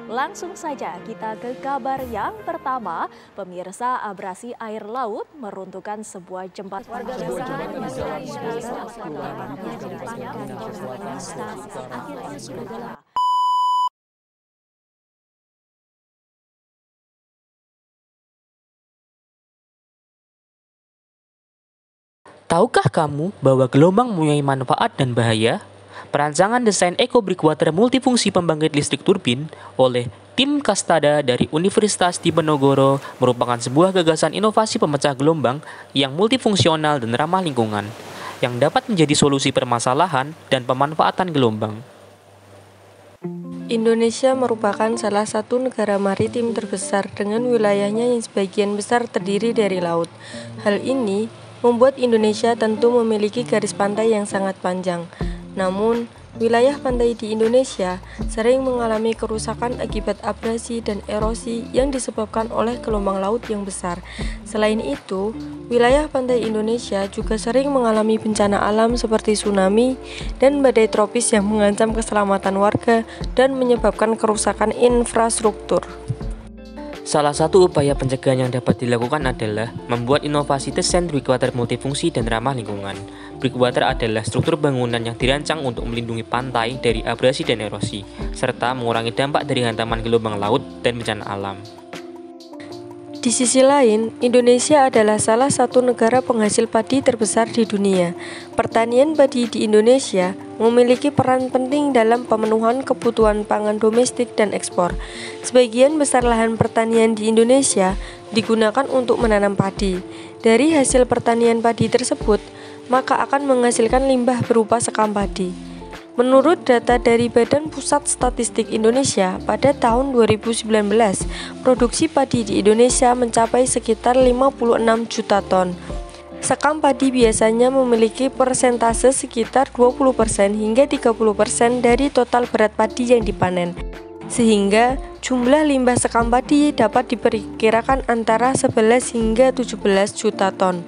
Langsung saja kita ke kabar yang pertama. Pemirsa, abrasi air laut meruntuhkan sebuah jembatan. Warga akhirnya sudah dalam. Tahukah kamu bahwa gelombang mempunyai manfaat dan bahaya? Perancangan desain Eco Breakwater multifungsi pembangkit listrik turbin oleh tim Kastada dari Universitas Diponegoro merupakan sebuah gagasan inovasi pemecah gelombang yang multifungsional dan ramah lingkungan, yang dapat menjadi solusi permasalahan dan pemanfaatan gelombang. Indonesia merupakan salah satu negara maritim terbesar dengan wilayahnya yang sebagian besar terdiri dari laut. Hal ini membuat Indonesia tentu memiliki garis pantai yang sangat panjang. Namun, wilayah pantai di Indonesia sering mengalami kerusakan akibat abrasi dan erosi yang disebabkan oleh gelombang laut yang besar. Selain itu, wilayah pantai Indonesia juga sering mengalami bencana alam seperti tsunami dan badai tropis yang mengancam keselamatan warga dan menyebabkan kerusakan infrastruktur. Salah satu upaya pencegahan yang dapat dilakukan adalah membuat inovasi desain breakwater multifungsi dan ramah lingkungan. Breakwater adalah struktur bangunan yang dirancang untuk melindungi pantai dari abrasi dan erosi, serta mengurangi dampak dari hantaman gelombang laut dan bencana alam. Di sisi lain, Indonesia adalah salah satu negara penghasil padi terbesar di dunia. Pertanian padi di Indonesia memiliki peran penting dalam pemenuhan kebutuhan pangan domestik dan ekspor. Sebagian besar lahan pertanian di Indonesia digunakan untuk menanam padi. Dari hasil pertanian padi tersebut, maka akan menghasilkan limbah berupa sekam padi. Menurut data dari Badan Pusat Statistik Indonesia, pada tahun 2019, produksi padi di Indonesia mencapai sekitar 56 juta ton. Sekam padi biasanya memiliki persentase sekitar 20% hingga 30% dari total berat padi yang dipanen. Sehingga jumlah limbah sekam padi dapat diperkirakan antara 11 hingga 17 juta ton.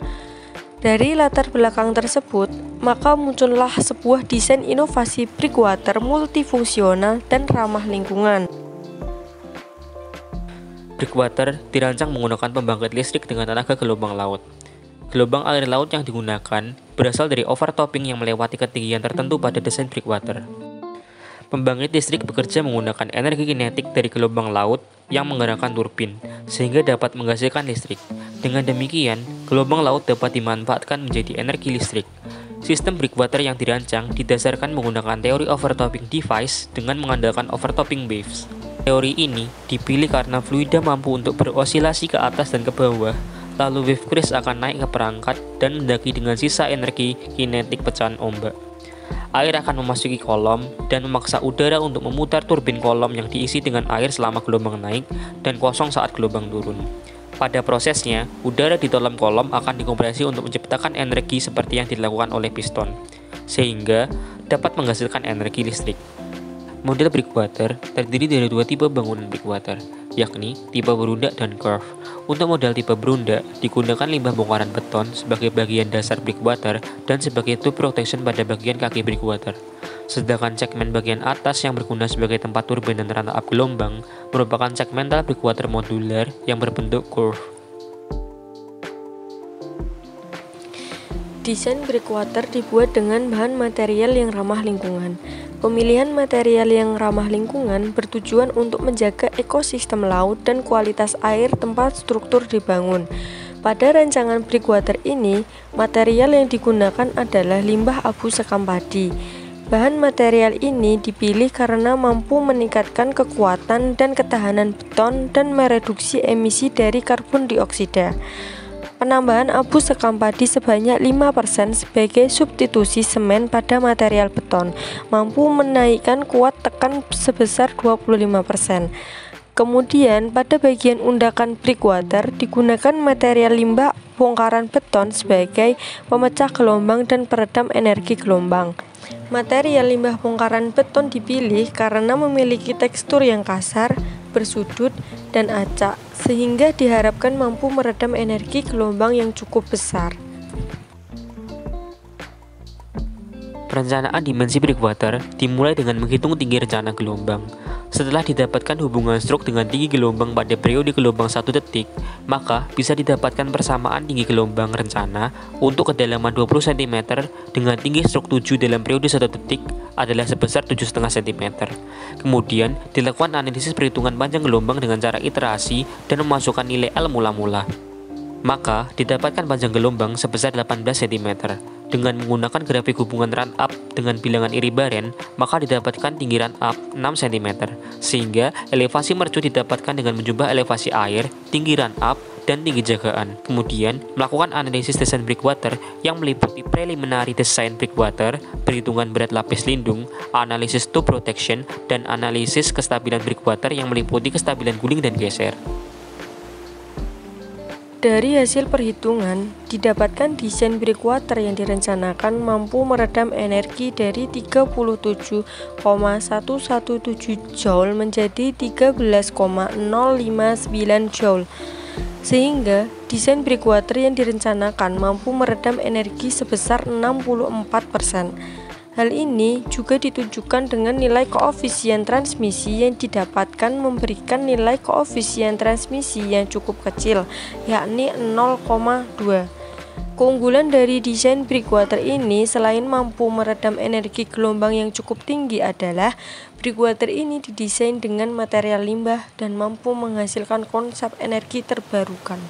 Dari latar belakang tersebut, maka muncullah sebuah desain inovasi breakwater multifungsional dan ramah lingkungan. Breakwater dirancang menggunakan pembangkit listrik dengan tenaga gelombang laut. Gelombang air laut yang digunakan berasal dari overtopping yang melewati ketinggian tertentu pada desain breakwater. Pembangkit listrik bekerja menggunakan energi kinetik dari gelombang laut yang menggerakkan turbin, sehingga dapat menghasilkan listrik. Dengan demikian, gelombang laut dapat dimanfaatkan menjadi energi listrik. Sistem breakwater yang dirancang didasarkan menggunakan teori overtopping device dengan mengandalkan overtopping waves. Teori ini dipilih karena fluida mampu untuk berosilasi ke atas dan ke bawah, lalu wave crash akan naik ke perangkat dan mendaki dengan sisa energi kinetik pecahan ombak. Air akan memasuki kolom dan memaksa udara untuk memutar turbin kolom yang diisi dengan air selama gelombang naik dan kosong saat gelombang turun. Pada prosesnya, udara di dalam kolom akan dikompresi untuk menciptakan energi seperti yang dilakukan oleh piston, sehingga dapat menghasilkan energi listrik. Model breakwater terdiri dari dua tipe bangunan breakwater, yakni tipe berundak dan curve. Untuk model tipe berundak, digunakan limbah bongkaran beton sebagai bagian dasar breakwater dan sebagai tube protection pada bagian kaki breakwater. Sedangkan segmen bagian atas yang berguna sebagai tempat turbin dan rantau gelombang merupakan segmental breakwater modular yang berbentuk curve. Desain breakwater dibuat dengan bahan material yang ramah lingkungan. Pemilihan material yang ramah lingkungan bertujuan untuk menjaga ekosistem laut dan kualitas air tempat struktur dibangun. Pada rancangan breakwater ini, material yang digunakan adalah limbah abu sekam padi. Bahan material ini dipilih karena mampu meningkatkan kekuatan dan ketahanan beton dan mereduksi emisi dari karbon dioksida. Penambahan abu sekam padi sebanyak 5% sebagai substitusi semen pada material beton mampu menaikkan kuat tekan sebesar 25%. Kemudian pada bagian undakan breakwater digunakan material limbah bongkaran beton sebagai pemecah gelombang dan peredam energi gelombang. Material limbah bongkaran beton dipilih karena memiliki tekstur yang kasar, bersudut, dan acak, sehingga diharapkan mampu meredam energi gelombang yang cukup besar. Perencanaan dimensi breakwater dimulai dengan menghitung tinggi rencana gelombang. Setelah didapatkan hubungan strok dengan tinggi gelombang pada periode gelombang 1 detik, maka bisa didapatkan persamaan tinggi gelombang rencana untuk kedalaman 20 cm dengan tinggi strok 7 dalam periode 1 detik adalah sebesar 7,5 cm. Kemudian, dilakukan analisis perhitungan panjang gelombang dengan cara iterasi dan memasukkan nilai L mula-mula. Maka, didapatkan panjang gelombang sebesar 18 cm. Dengan menggunakan grafik hubungan run-up dengan bilangan iri-baren, maka didapatkan tinggi run-up 6 cm, sehingga elevasi mercu didapatkan dengan menjumlah elevasi air, tinggi run-up, dan tinggi jagaan. Kemudian, melakukan analisis desain breakwater yang meliputi preliminary design breakwater, perhitungan berat lapis lindung, analisis toe protection, dan analisis kestabilan breakwater yang meliputi kestabilan guling dan geser. Dari hasil perhitungan, didapatkan desain breakwater yang direncanakan mampu meredam energi dari 37,117 Joule menjadi 13,059 Joule. Sehingga, desain breakwater yang direncanakan mampu meredam energi sebesar 64%. Hal ini juga ditunjukkan dengan nilai koefisien transmisi yang didapatkan memberikan nilai koefisien transmisi yang cukup kecil, yakni 0,2. Keunggulan dari desain breakwater ini selain mampu meredam energi gelombang yang cukup tinggi adalah breakwater ini didesain dengan material limbah dan mampu menghasilkan konsep energi terbarukan.